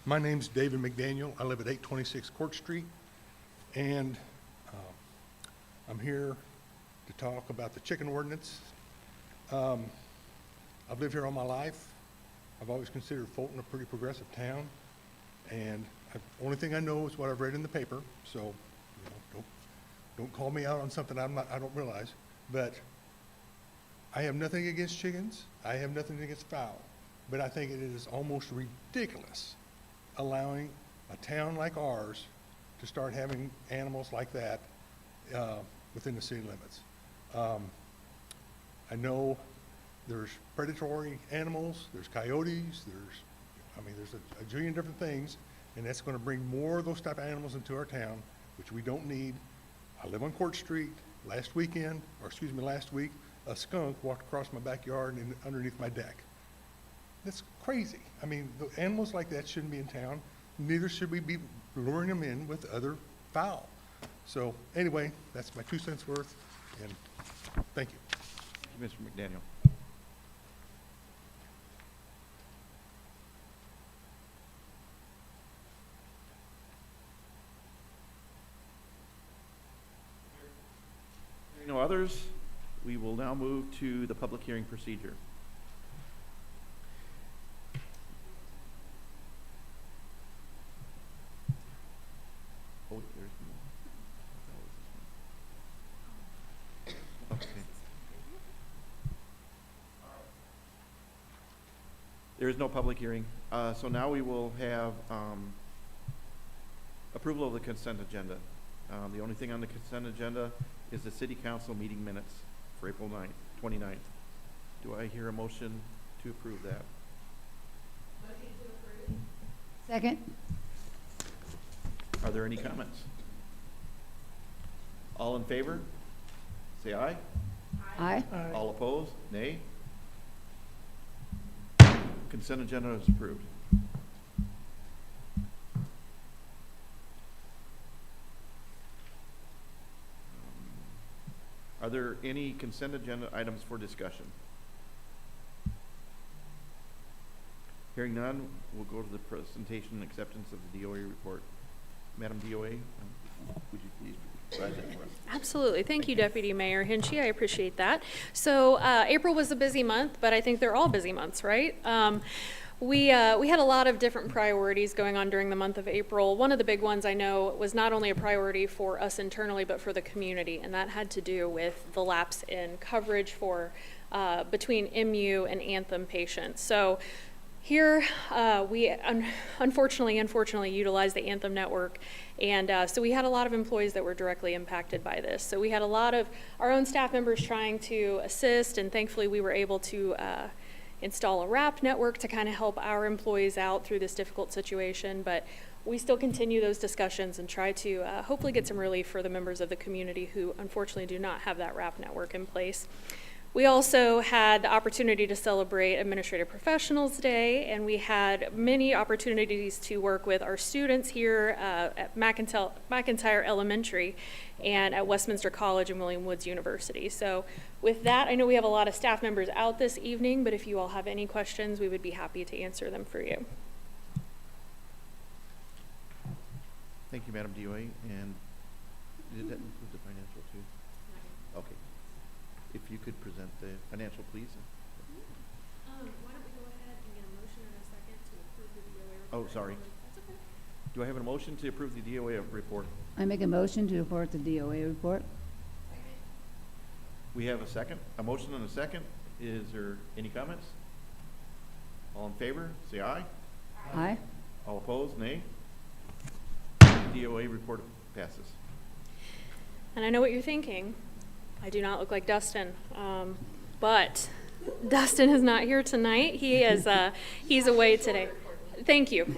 My name's David McDaniel. I live at 826 Court Street, and I'm here to talk about the chicken ordinance. I've lived here all my life. I've always considered Fulton a pretty progressive town, and the only thing I know is what I've read in the paper, so don't call me out on something I don't realize. But I have nothing against chickens. I have nothing against fowl, but I think it is almost ridiculous allowing a town like ours to start having animals like that within the city limits. I know there's predatory animals, there's coyotes, there's a jillion different things, and that's going to bring more of those type of animals into our town, which we don't need. I live on Court Street. Last week, a skunk walked across my backyard and underneath my deck. That's crazy. I mean, the animals like that shouldn't be in town. Neither should we be luring them in with other fowl. So anyway, that's my 2 cents worth, and thank you. Thank you, Mr. McDaniel. Hearing no others, we will now move to the public hearing procedure. Oh, there's more. Okay. There is no public hearing, so now we will have approval of the consent agenda. The only thing on the consent agenda is the city council meeting minutes for April 29th. Do I hear a motion to approve that? Motion to approve. Second. Are there any comments? All in favor? Say aye. Aye. All opposed? Nay. Consent agenda is approved. Are there any consent agenda items for discussion? Hearing none, we'll go to the presentation and acceptance of the DOA report. Madam DOA, would you please provide that for us? Absolutely. Thank you, Deputy Mayor Hinchy. I appreciate that. So April was a busy month, but I think they're all busy months, right? We had a lot of different priorities going on during the month of April. One of the big ones I know was not only a priority for us internally, but for the community, and that had to do with the lapse in coverage for between MU and Anthem patients. So here, we unfortunately utilized the Anthem network, and so we had a lot of employees that were directly impacted by this. So we had a lot of our own staff members trying to assist, and thankfully we were able to install a wrap network to kind of help our employees out through this difficult situation. But we still continue those discussions and try to hopefully get some relief for the members of the community who unfortunately do not have that wrap network in place. We also had the opportunity to celebrate Administrative Professionals Day, and we had many opportunities to work with our students here at McIntyre Elementary and at Westminster College and William Woods University. So with that, I know we have a lot of staff members out this evening, but if you all have any questions, we would be happy to answer them for you. Thank you, Madam DOA. And did that include the financial too? Okay. If you could present the financial, please. Why don't we go ahead and get a motion in a second to approve the DOA report? Oh, sorry. That's okay. Do I have a motion to approve the DOA report? I make a motion to report the DOA report. We have a second, a motion and a second. Is there any comments? All in favor, say aye. Aye. All opposed, nay. DOA report passes. And I know what you're thinking. I do not look like Dustin, but Dustin is not here tonight. He is he's away today. Thank you.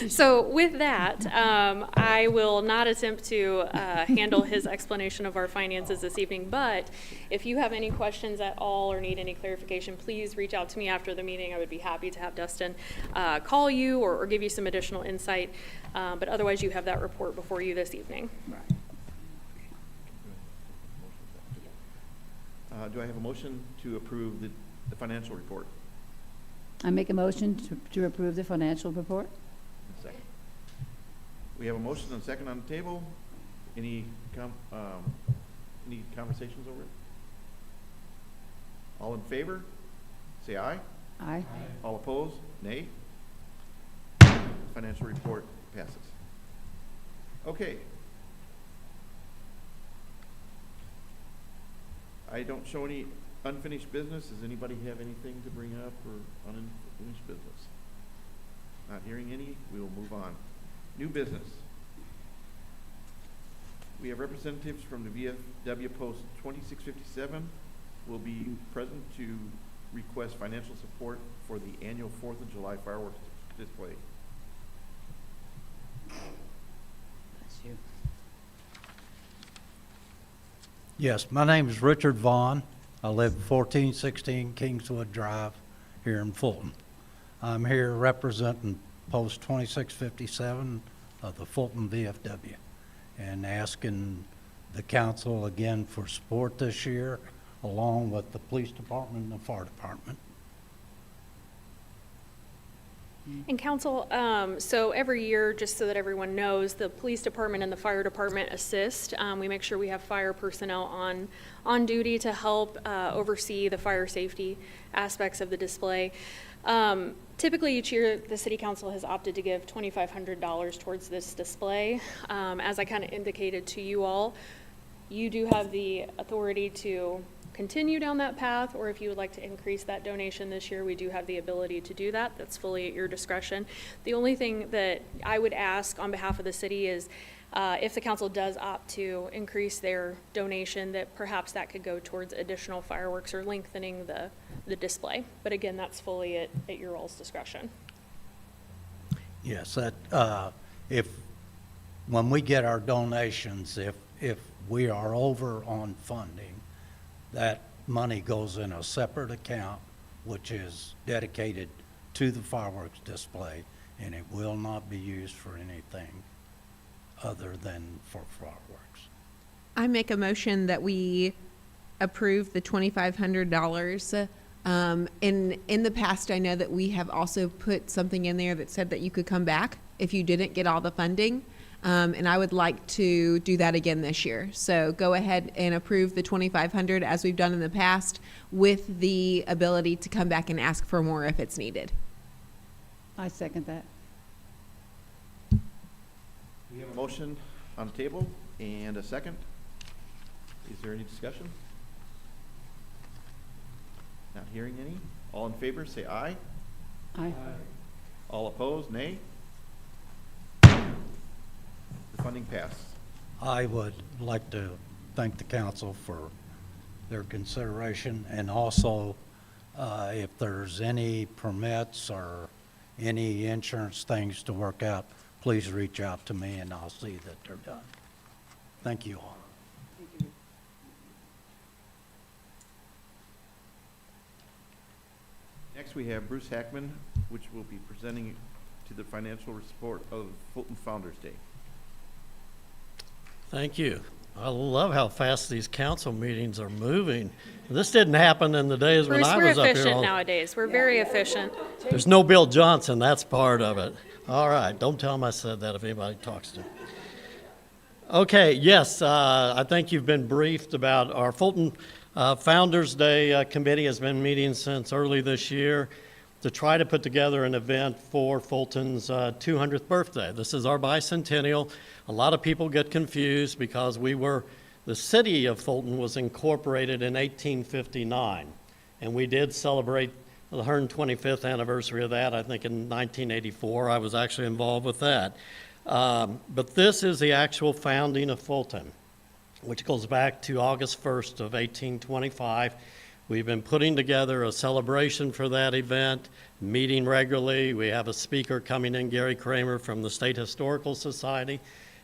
So with that, I will not attempt to handle his explanation of our finances this evening, but if you have any questions at all or need any clarification, please reach out to me after the meeting. I would be happy to have Dustin call you or give you some additional insight, but otherwise you have that report before you this evening. Do I have a motion to approve the financial report? I make a motion to approve the financial report. Second. We have a motion and a second on the table. Any conversations over it? All in favor, say aye. Aye. All opposed, nay. Financial report passes. Okay. I don't show any unfinished business. Does anybody have anything to bring up or unfinished business? Not hearing any, we will move on. New business. We have representatives from the VFW Post 2657 will be present to request financial support for the annual 4th of July fireworks display. Bless you. Yes, my name is Richard Vaughn. I live at 1416 Kingswood Drive here in Fulton. I'm here representing Post 2657 of the Fulton VFW and asking the council again for support this year, along with the police department and the fire department. And council, so every year, just so that everyone knows, the police department and the fire department assist. We make sure we have fire personnel on duty to help oversee the fire safety aspects of the display. Typically each year, the city council has opted to give $2,500 towards this display. As I kind of indicated to you all, you do have the authority to continue down that path, or if you would like to increase that donation this year, we do have the ability to do that. That's fully at your discretion. The only thing that I would ask on behalf of the city is if the council does opt to increase their donation, that perhaps that could go towards additional fireworks or lengthening the display. But again, that's fully at your all's discretion. Yes, that, when we get our donations, if we are over on funding, that money goes in a separate account, which is dedicated to the fireworks display, and it will not be used for anything other than for fireworks. I make a motion that we approve the $2,500. In the past, I know that we have also put something in there that said that you could come back if you didn't get all the funding. And I would like to do that again this year. So go ahead and approve the $2,500 as we've done in the past, with the ability to come back and ask for more if it's needed. I second that. We have a motion on the table and a second. Is there any discussion? Not hearing any. All in favor, say aye. Aye. All opposed, nay. The funding passed. I would like to thank the council for their consideration, and also if there's any permits or any insurance things to work out, please reach out to me and I'll see that they're done. Thank you all. Next, we have Bruce Hackman, which will be presenting to the financial support of Fulton Founders Day. Thank you. I love how fast these council meetings are moving. This didn't happen in the days when Bruce, I we're was up here. efficient nowadays. We're very efficient. There's no Bill Johnson, that's part of it. All right, don't tell him I said that if anybody talks to him. Okay, yes, I think you've been briefed about our Fulton Founders Day committee has been meeting since early this year to try to put together an event for Fulton's 200th birthday. This is our bicentennial. A lot of people get confused because the city of Fulton was incorporated in 1859, and we did celebrate the 125th anniversary of that, I think in 1984. I was actually involved with that. But this is the actual founding of Fulton, which goes back to August 1st of 1825. We've been putting together a celebration for that event, meeting regularly. We have a speaker coming in, Gary Kramer from the State Historical Society,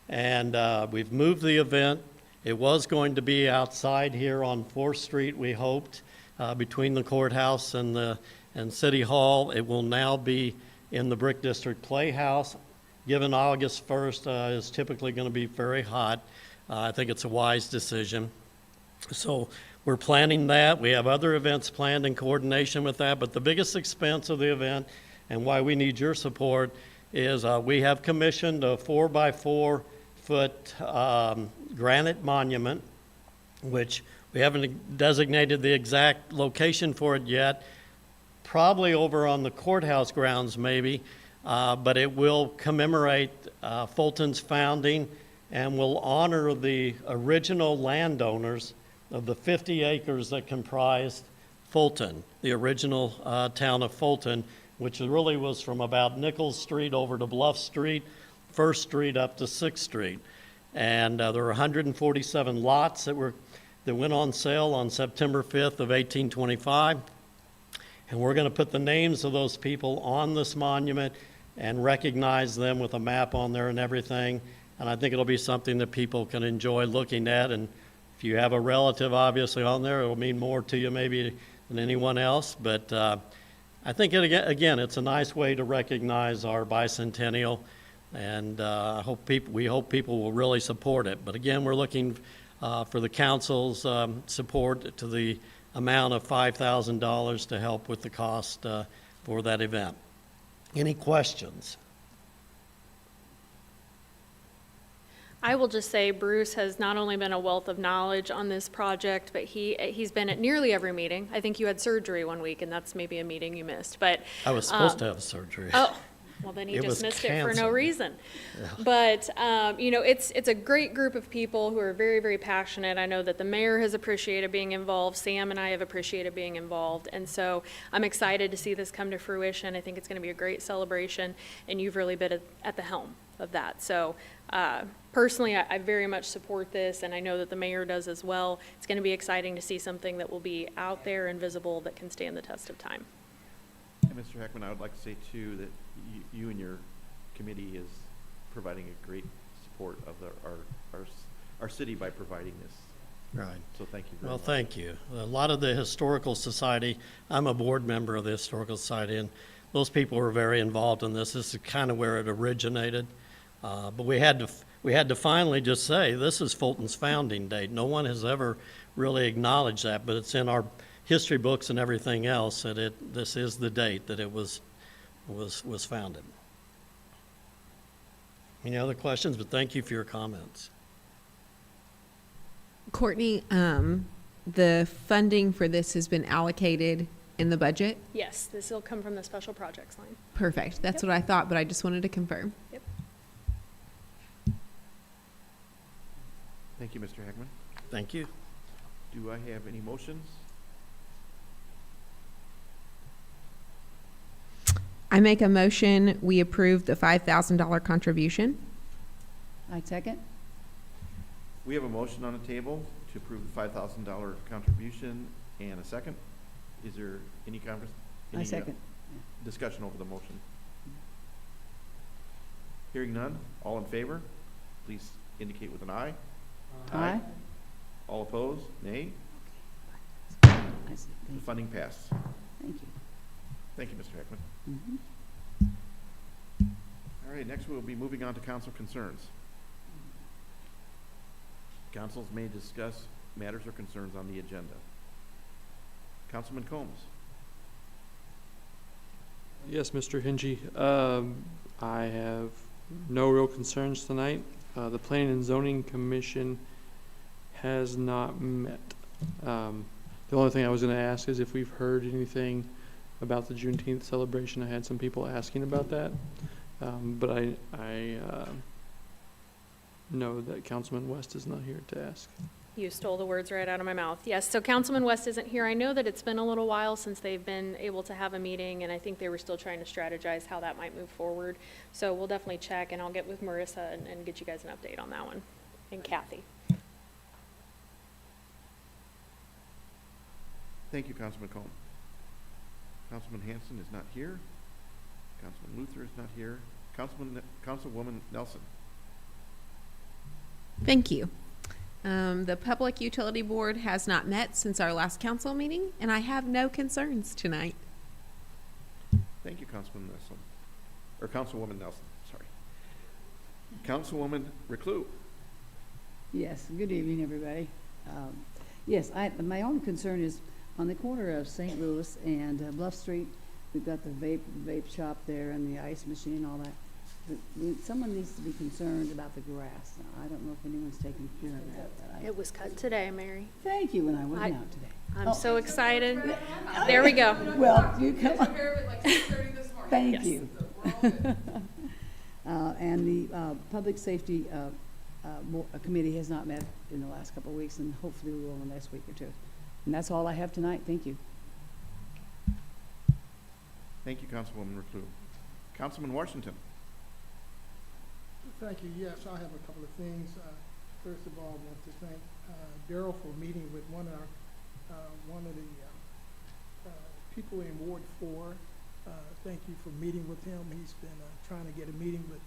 and we've moved the event. It was going to be outside here on 4th Street, we hoped, between the courthouse and City Hall. It will now be in the Brick District Playhouse. Given August 1st is typically going to be very hot, I think it's a wise decision. So we're planning that. We have other events planned in coordination with that, but the biggest expense of the event and why we need your support is we have commissioned a 4-by-4-foot granite monument, which we haven't designated the exact location for it yet, probably over on the courthouse grounds maybe, but it will commemorate Fulton's founding and will honor the original landowners of the 50 acres that comprised Fulton, the original town of Fulton, which really was from about Nichols Street over to Bluff Street, 1st Street up to 6th Street. And there were 147 lots that went on sale on September 5th of 1825. And we're going to put the names of those people on this monument and recognize them with a map on there and everything. And I think it'll be something that people can enjoy looking at. And if you have a relative obviously on there, it'll mean more to you maybe than anyone else. But I think, again, it's a nice way to recognize our bicentennial. And we hope people will really support it. But again, we're looking for the council's support to the amount of $5,000 to help with the cost for that event. Any questions? I will just say Bruce has not only been a wealth of knowledge on this project, but he's been at nearly every meeting. I think you had surgery one week, and that's maybe a meeting you missed, but. I was supposed to have surgery. Oh, well, then you It just was missed it for no canceled. reason. But, it's a great group of people who are very, very passionate. I know that the mayor has appreciated being involved. Sam and I have appreciated being involved. And so I'm excited to see this come to fruition. I think it's going to be a great celebration, and you've really been at the helm of that. So personally, I very much support this, and I know that the mayor does as well. It's going to be exciting to see something that will be out there and visible that can stand the test of time. And Mr. Heckman, I would like to say too that you and your committee is providing a great support of our city by providing this. Right. So thank you very Well, much. thank you. A lot of the Historical Society, I'm a board member of the Historical Society, and those people were very involved in this. This is kind of where it originated. But we had to finally just say, this is Fulton's founding date. No one has ever really acknowledged that, but it's in our history books and everything else that this is the date that it was founded. Any other questions? But thank you for your comments. Courtney, the funding for this has been allocated in the budget? Yes, this will come from the special projects line. Perfect. That's Yep. what I thought, but I just wanted to confirm. Yep. Thank you, Mr. Heckman. Thank you. Do I have any motions? I make a motion, we approve the $5,000 contribution. I second. We have a motion on the table to approve the $5,000 contribution and a second. Is there any I second. discussion over the motion? Hearing none, all in favor, please indicate with an aye. Aye. All opposed, nay. I see. The funding passed. Thank you. Thank you, Mr. Heckman. Mhm. All right, next we'll be moving on to council concerns. Councils may discuss matters or concerns on the agenda. Councilman Combs. Yes, Mr. Hingy. I have no real concerns tonight. The Planning and Zoning Commission has not met. The only thing I was going to ask is if we've heard anything about the Juneteenth celebration. I had some people asking about that. But I know that Councilman West is not here to ask. You stole the words right out of my mouth. Yes, so Councilman West isn't here. I know that it's been a little while since they've been able to have a meeting, and I think they were still trying to strategize how that might move forward. So we'll definitely check, and I'll get with Marissa and get you guys an update on that one, and Kathy. Thank you, Councilman Combs. Councilman Hanson is not here. Councilman Luther is not here. Councilwoman Nelson. Thank you. The Public Utility Board has not met since our last council meeting, and I have no concerns tonight. Thank you, Councilman Nelson. Or Councilwoman Nelson, sorry. Councilwoman Reclue. Yes, good evening, everybody. Yes, my only concern is on the corner of St. Louis and Bluff Street, we've got the vape shop there and the ice machine and all that. someone needs to be concerned about the grass. Now, I don't know if anyone's taken care of that, but It was cut today, Mary. thank you, and I wasn't I- out today. I'm so excited. There we go. Well, you come on. Thank Yes. you. And the Public Safety Committee has not met in the last couple of weeks, and hopefully we will in the next week or two. And that's all I have tonight. Thank you. Thank you, Councilwoman Reclus. Councilman Washington. Thank you. Yes, I have a couple of things. First of all, I want to thank Daryl for meeting with one of the people in Ward 4. Thank you for meeting with him. He's been trying to get a meeting with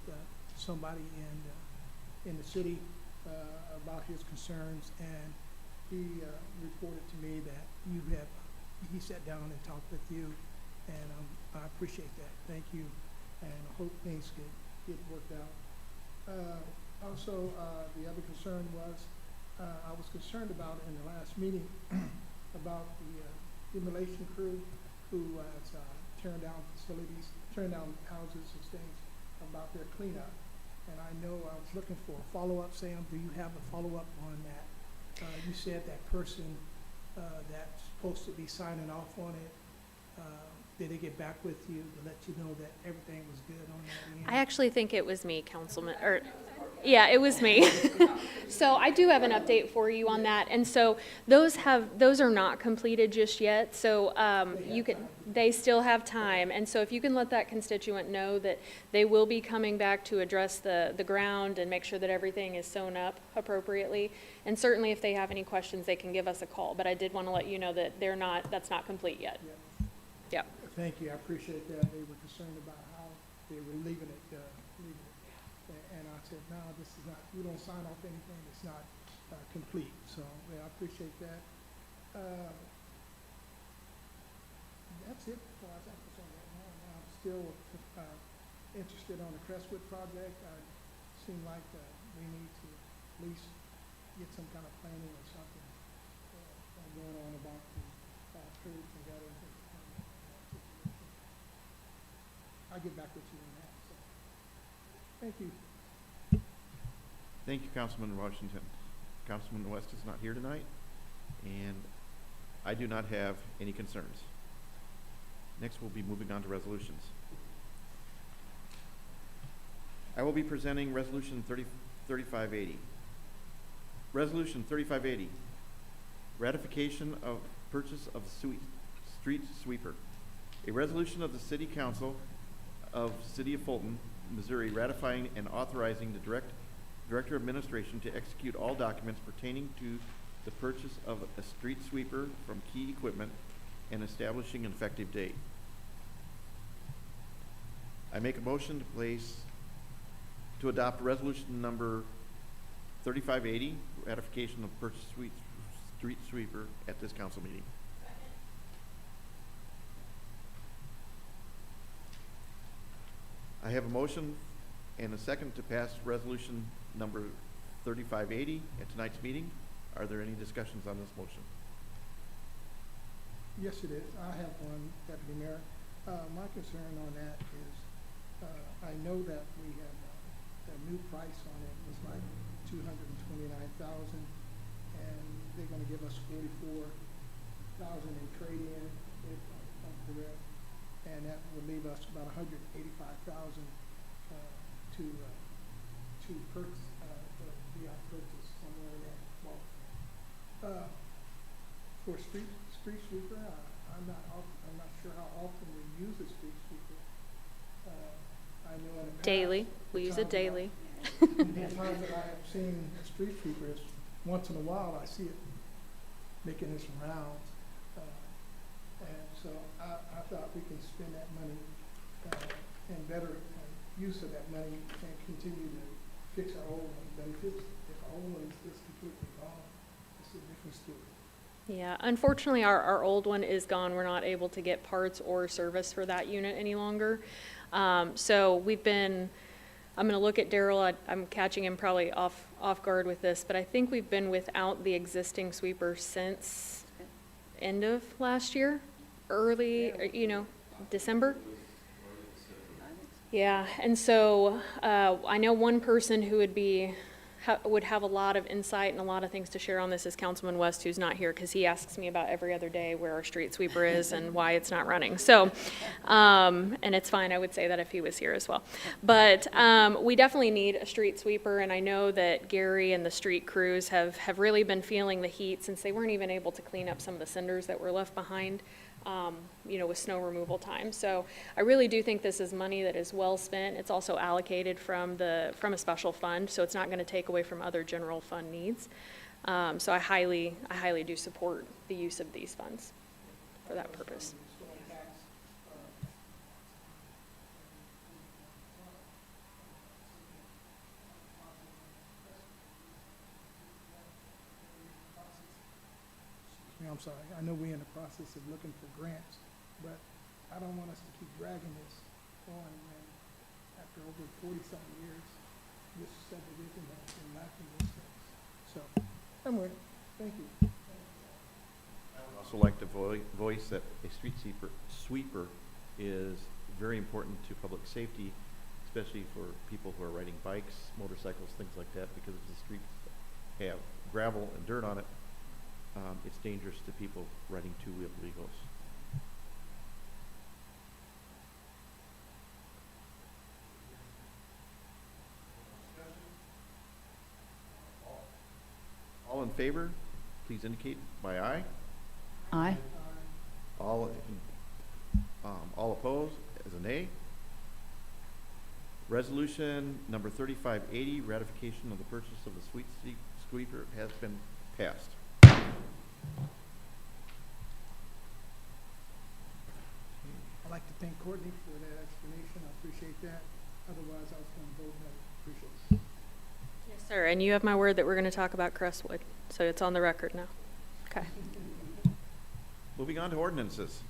somebody in the city about his concerns, and he reported to me that he sat down and talked with you, and I appreciate that. Thank you, and I hope things get worked out. Also, the other concern was, I was concerned about in the last meeting about the demolition crew who has turned down facilities, turned down houses and things, about their cleanup. And I know I was looking for a follow-up. Sam, do you have a follow-up on that? You said that person that's supposed to be signing off on it, did they get back with you to let you know that everything was good on that end? I actually think it was me, Councilman, or, yeah, it was me. So I do have an update for you on that. And so those are not completed just yet. So they still have time. And so if you can let that constituent know that they will be coming back to address the ground and make sure that everything is sewn up appropriately. And certainly if they have any questions, they can give us a call. But I did want to let you know that that's not complete yet. Yeah. Thank you, I appreciate that. They were concerned about how they were leaving it. And I said, no, this is not, you don't sign off anything, it's not complete. So, yeah, I appreciate that. That's it as far as I'm concerned right now. I'm still interested on the Crestwood project. It seemed like we need to at least get some kind of planning or something going on about the curbs and gutters. I'll get back with you on that, so, thank you. Thank you, Councilman Washington. Councilman West is not here tonight, and I do not have any concerns. Next, we'll be moving on to resolutions. I will be presenting Resolution 3580. Resolution 3580, ratification of purchase of street sweeper. A resolution of the City Council of City of Fulton, Missouri, ratifying and authorizing the Director of Administration to execute all documents pertaining to the purchase of a street sweeper from Key Equipment and establishing an effective date. I make a motion to adopt resolution number 3580, ratification of purchase street sweeper at this council meeting. I have a motion and a second to pass resolution number 3580 at tonight's meeting. Are there any discussions on this motion? Yes, it is. I have one, Deputy Mayor. My concern on that is, I know that we have, the new price on it was like $229,000, and they're gonna give us $44,000 in trade-in, if I'm correct, and that would leave us about $185,000 to purchase, be our purchase somewhere in that ballpark. For street sweeper, I'm not sure how often we use a street sweeper. I know in the past, Daily. We the use it times that I- daily. The times that I have seen a street sweeper is, once in a while, I see it making its rounds. And so I thought we can spend that money and better use of that money and continue to fix our old ones. But if our old one is just completely gone, it's a different story. Yeah, unfortunately, our old one is gone. We're not able to get parts or service for that unit any longer. So I'm going to look at Daryl. I'm catching him probably off guard with this, but I think we've been without the existing sweeper since end of last year, early, December. Yeah, and so I know one person who would have a lot of insight and a lot of things to share on this is Councilman West, who's not here because he asks me about every other day where our street sweeper is and why it's not running. So, and it's fine, I would say that if he was here as well. But we definitely need a street sweeper, and I know that Gary and the street crews have really been feeling the heat since they weren't even able to clean up some of the cinders that were left behind. With snow removal time. So I really do think this is money that is well spent. It's also allocated from a special fund, so it's not going to take away from other general fund needs. So I highly do support the use of these funds for that purpose. I'm sorry, I know we're in the process of looking for grants, but I don't want us to keep dragging this on when, after over 40-something years, this subdivision has been lacking those things. So, I'm ready. Thank you. I would also like to voice that a street sweeper is very important to public safety, especially for people who are riding bikes, motorcycles, things like that, because if the streets have gravel and dirt on it, it's dangerous to people riding two-wheeled vehicles. All in favor, please indicate by aye. Aye. All opposed as a nay. Resolution number 3580, ratification of the purchase of the street sweeper has been passed. I'd like to thank Courtney for that explanation. I appreciate that. Otherwise, I was going to vote no. Appreciate it. Yes, sir, and you have my word that we're going to talk about Crestwood, so it's on the record now. Okay. Moving on to ordinances.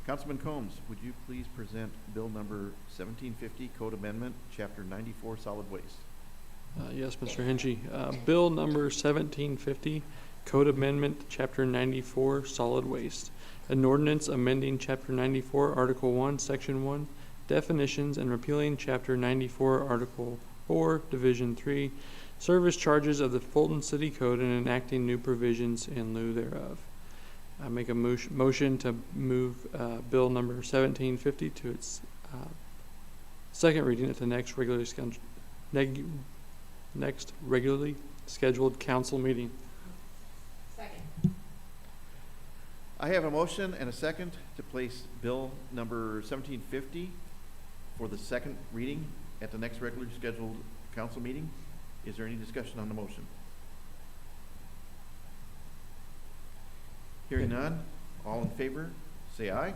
Councilman Combs, would you please present bill number 1750, Code Amendment, Chapter 94, Solid Waste? Yes, Mr. Hinchey. Bill number 1750, Code Amendment, Chapter 94, Solid Waste. An ordinance amending Chapter 94, Article 1, Section 1, Definitions, and repealing Chapter 94, Article 4, Division 3, Service Charges of the Fulton City Code, and enacting new provisions in lieu thereof. I make a motion to move bill number 1750 to its second reading at the next regularly scheduled council meeting. I have a motion and a second to place bill number 1750 for the second reading at the next regularly scheduled council meeting. Is there any discussion on the motion? Hearing none, all in favor, say aye.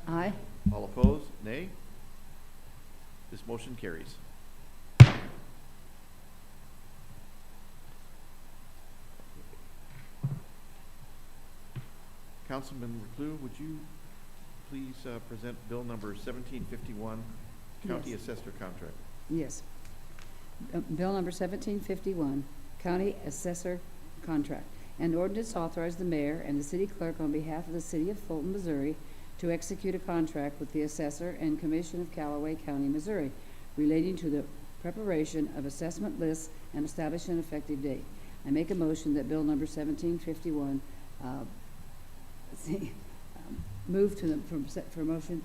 Aye. All opposed, nay. This motion carries. Councilman Reclus, would you please present bill number 1751, County Yes. Assessor Contract? Yes. Bill number 1751, County Assessor Contract. An ordinance authorized the mayor and the city clerk on behalf of the city of Fulton, Missouri, to execute a contract with the assessor and commission of Callaway County, Missouri, relating to the preparation of assessment lists and establish an effective date. I make a motion that bill number 1751 move to for motion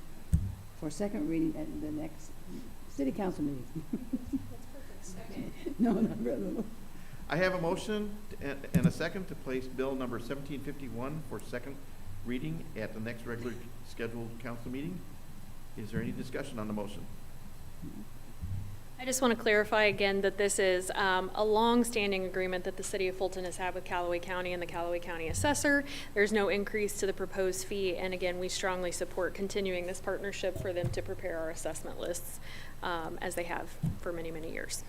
for second reading at the next city council meeting. No, not really. I have a motion and a second to place bill number 1751 for second reading at the next regularly scheduled council meeting. Is there any discussion on the motion? I just want to clarify again that this is a long-standing agreement that the city of Fulton has had with Callaway County and the Callaway County Assessor. There's no increase to the proposed fee, and again, we strongly support continuing this partnership for them to prepare our assessment lists as they have for many, many years.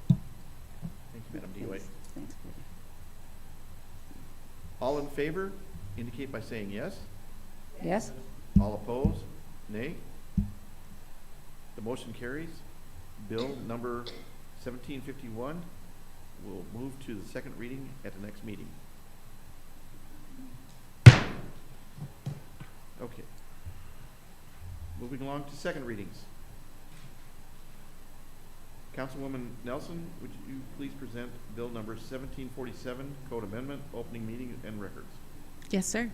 Thank you, Madam DeWitt. Thanks. All in favor indicate by saying yes. Yes? All opposed, nay. The motion carries. Bill number 1751 will move to the second reading at the next meeting. Okay. Moving along to second readings. Councilwoman Nelson, would you please present Bill number 1747, Code Amendment, Opening Meeting and Records? Yes, sir.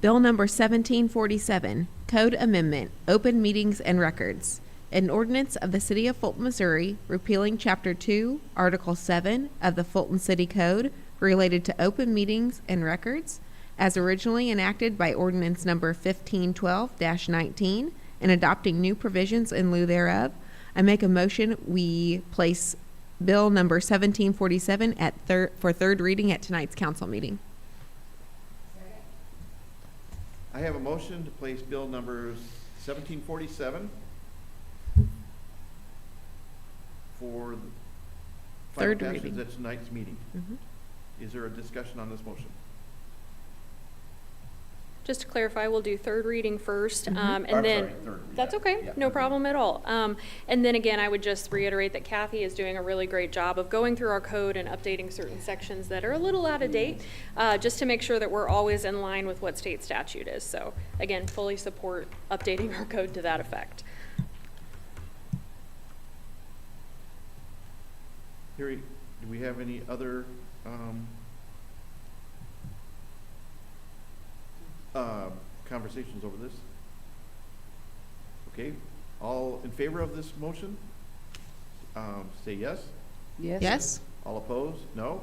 Bill number 1747, Code Amendment, Open Meetings and Records. An ordinance of the City of Fulton, Missouri, repealing Chapter 2, Article 7 of the Fulton City Code related to open meetings and records, as originally enacted by ordinance number 1512-19, and adopting new provisions in lieu thereof. I make a motion we place Bill number 1747 for third reading at tonight's council meeting. I have a motion to place Bill number 1747 for the final Third passage reading. at tonight's meeting. Mhm. Is there a discussion on this motion? Just to clarify, we'll do third reading first, I'm and then. sorry, third reading. That's okay, Yeah. no problem at all. And then again, I would just reiterate that Kathy is doing a really great job of going through our code and updating certain sections that are a little out of date, just to make sure that we're always in line with what state statute is. So again, fully support updating our code to that effect. Harry, do we have any other conversations over this? Okay, all in favor of this motion? Say yes. Yes? Yes? All opposed? No?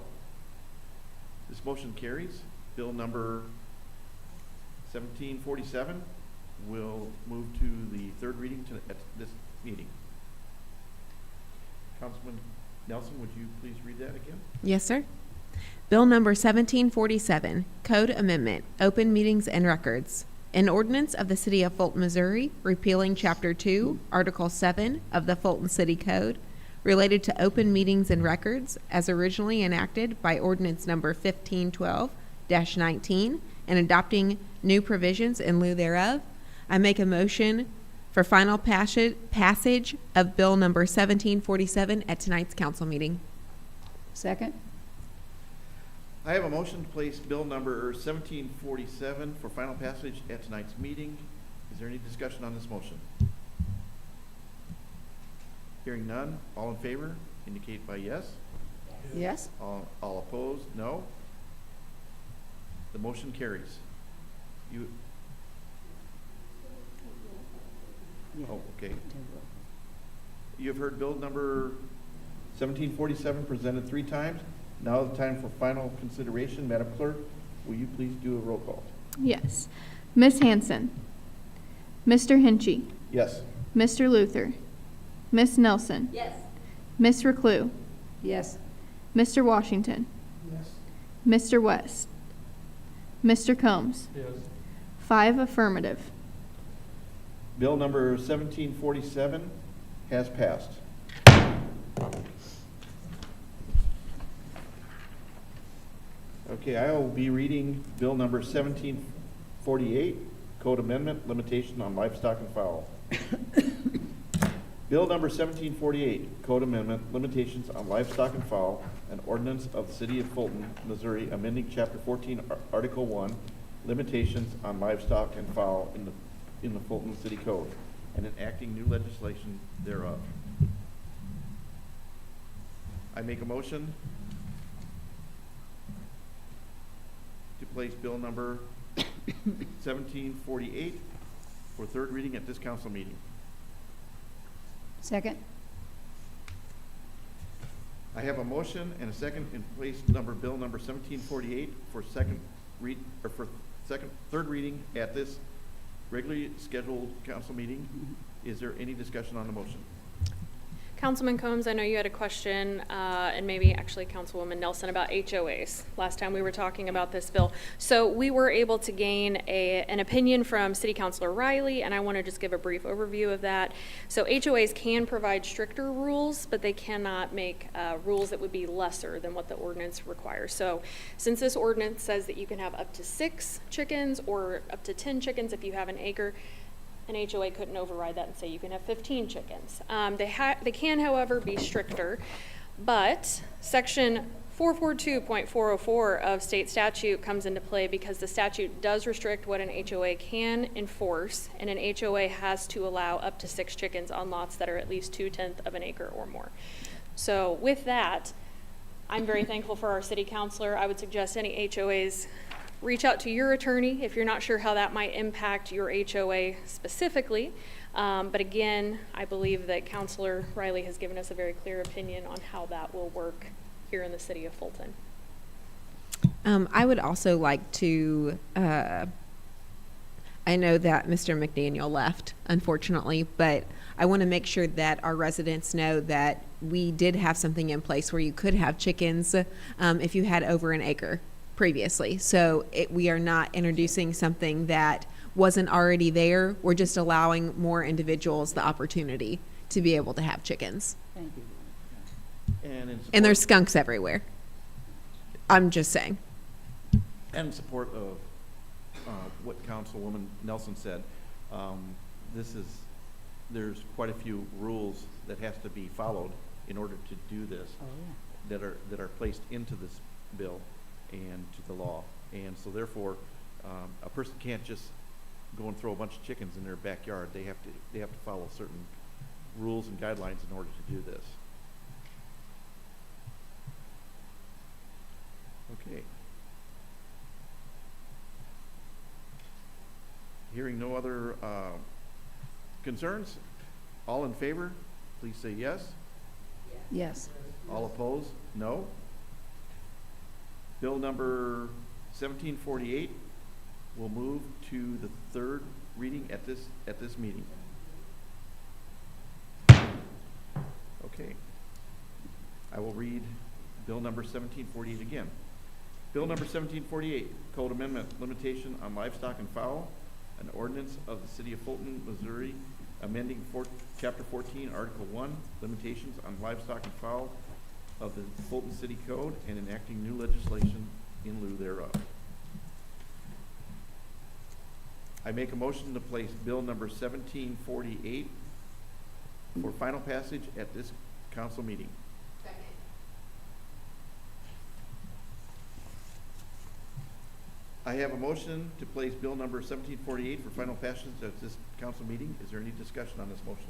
This motion carries. Bill number 1747 will move to the third reading at this meeting. Councilman Nelson, would you please read that again? Yes, sir. Bill number 1747, Code Amendment, Open Meetings and Records. An ordinance of the City of Fulton, Missouri, repealing Chapter 2, Article 7 of the Fulton City Code, related to open meetings and records, as originally enacted by ordinance number 1512-19, and adopting new provisions in lieu thereof. I make a motion for final passage of Bill number 1747 at tonight's council meeting. Second? I have a motion to place Bill number 1747 for final passage at tonight's meeting. Is there any discussion on this motion? Hearing none, all in favor indicate by yes. Yes? All opposed, no. The motion carries. You, oh, okay. You have heard bill number 1747 presented 3 times. Now is the time for final consideration. Madam Clerk, will you please do a roll call? Yes. Ms. Hanson. Mr. Hinchy. Yes. Mr. Luther. Ms. Nelson. Yes. Ms. Reclue. Yes. Mr. Washington. Yes. Mr. West. Mr. Combs. Yes. 5 affirmative. Bill number 1747 has passed. Okay, I will be reading bill number 1748, Code Amendment, Limitation on Livestock and Fowl. Bill number 1748, Code Amendment, Limitations on Livestock and Fowl, an ordinance of the City of Fulton, Missouri, amending Chapter 14, Article 1, Limitations on Livestock and Fowl in the Fulton City Code, and enacting new legislation thereof. I make a motion to place bill number 1748 for third reading at this council meeting. Second? I have a motion and a second in place bill number 1748 for third reading at this regularly scheduled council meeting. Is there any discussion on the motion? Councilman Combs, I know you had a question, and maybe actually Councilwoman Nelson, about HOAs. Last time we were talking about this bill. So we were able to gain an opinion from City Councilor Riley, and I want to just give a brief overview of that. So HOAs can provide stricter rules, but they cannot make rules that would be lesser than what the ordinance requires. So since this ordinance says that you can have up to 6 chickens or up to 10 chickens if you have an acre, an HOA couldn't override that and say you can have 15 chickens. They can, however, be stricter, but Section 442.404 of state statute comes into play because the statute does restrict what an HOA can enforce, and an HOA has to allow up to 6 chickens on lots that are at least 2/10 of an acre or more. So with that, I'm very thankful for our city councilor. I would suggest any HOAs reach out to your attorney if you're not sure how that might impact your HOA specifically. But again, I believe that Councilor Riley has given us a very clear opinion on how that will work here in the city of Fulton. I would also like to, I know that Mr. McDaniel left, unfortunately, but I want to make sure that our residents know that we did have something in place where you could have chickens if you had over an acre previously. So we are not introducing something that wasn't already there. We're just allowing more individuals the opportunity to be able to have chickens. Thank you. And in And there's support, skunks everywhere. I'm just saying. and in support of what Councilwoman Nelson said, there's quite a few rules that has to be followed in order to do this, Oh, yeah. that are placed into this bill and to the law. And so therefore, a person can't just go and throw a bunch of chickens in their backyard. They have to follow certain rules and guidelines in order to do this. Okay. Hearing no other concerns, all in favor, please say yes. Yes. All opposed, no. Bill number 1748 will move to the third reading at this meeting. Okay. I will read Bill number 1748 again. Bill number 1748, Code Amendment, Limitation on Livestock and Fowl, an ordinance of the City of Fulton, Missouri, amending Chapter 14, Article 1, Limitations on Livestock and Fowl of the Fulton City Code, and enacting new legislation in lieu thereof. I make a motion to place Bill number 1748 for final passage at this council meeting. I have a motion to place Bill number 1748 for final passage at this council meeting. Is there any discussion on this motion?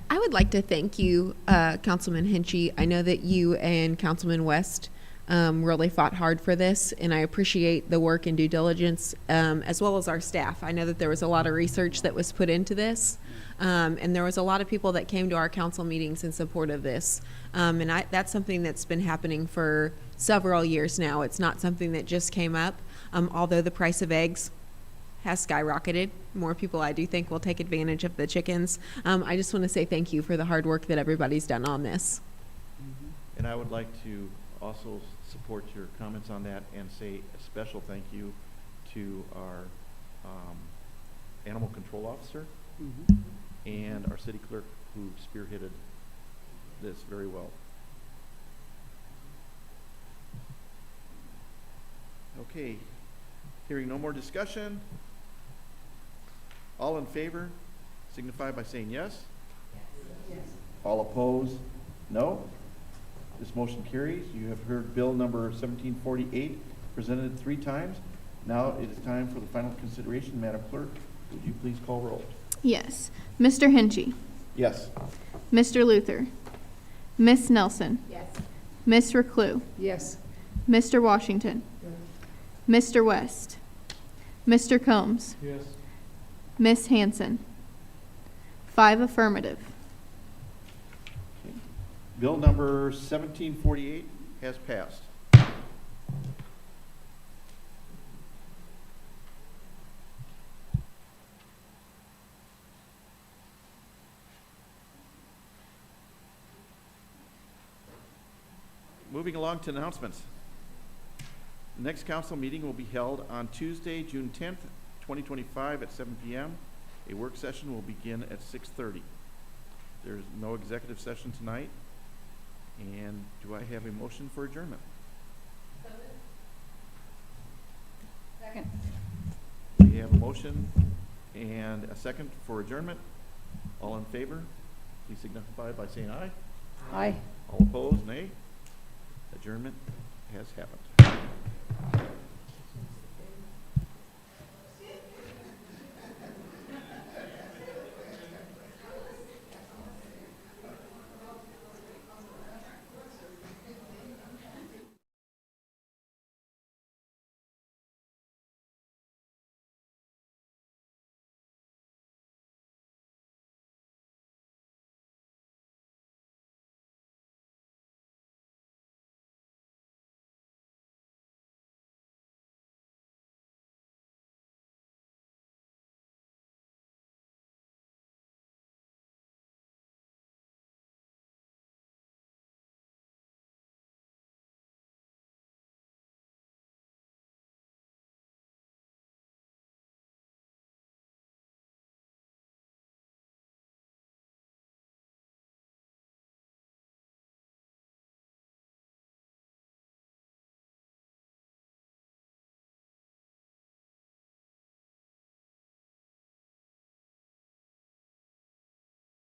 I would like to thank you, Councilman Hinchy. I know that you and Councilman West really fought hard for this, and I appreciate the work and due diligence, as well as our staff. I know that there was a lot of research that was put into this, and there was a lot of people that came to our council meetings in support of this. And that's something that's been happening for several years now. It's not something that just came up, although the price of eggs has skyrocketed. More people, I do think, will take advantage of the chickens. I just want to say thank you for the hard work that everybody's done on this. And I would like to also support your comments on that and say a special thank you to our animal control officer and our city clerk who spearheaded this very well. Okay, hearing no more discussion, all in favor signify by saying yes. Yes. All opposed, no. This motion carries. You have heard Bill number 1748 presented 3 times. Now it is time for the final consideration. Madam Clerk, would you please call roll? Yes. Mr. Hinchy. Yes. Mr. Luther. Miss Nelson. Yes. Miss Reclue. Yes. Mr. Washington. Mr. West. Mr. Combs. Yes. Miss Hanson. 5 affirmative. Bill number 1748 has passed. Moving along to announcements. The next council meeting will be held on Tuesday, June 10th, 2025 at 7 p.m. A work session will begin at 6:30. There's no executive session tonight. And do I have a motion for adjournment? Second. We have a motion and a second for adjournment. All in favor, please signify by saying aye. Aye. All opposed, nay. Adjournment has happened.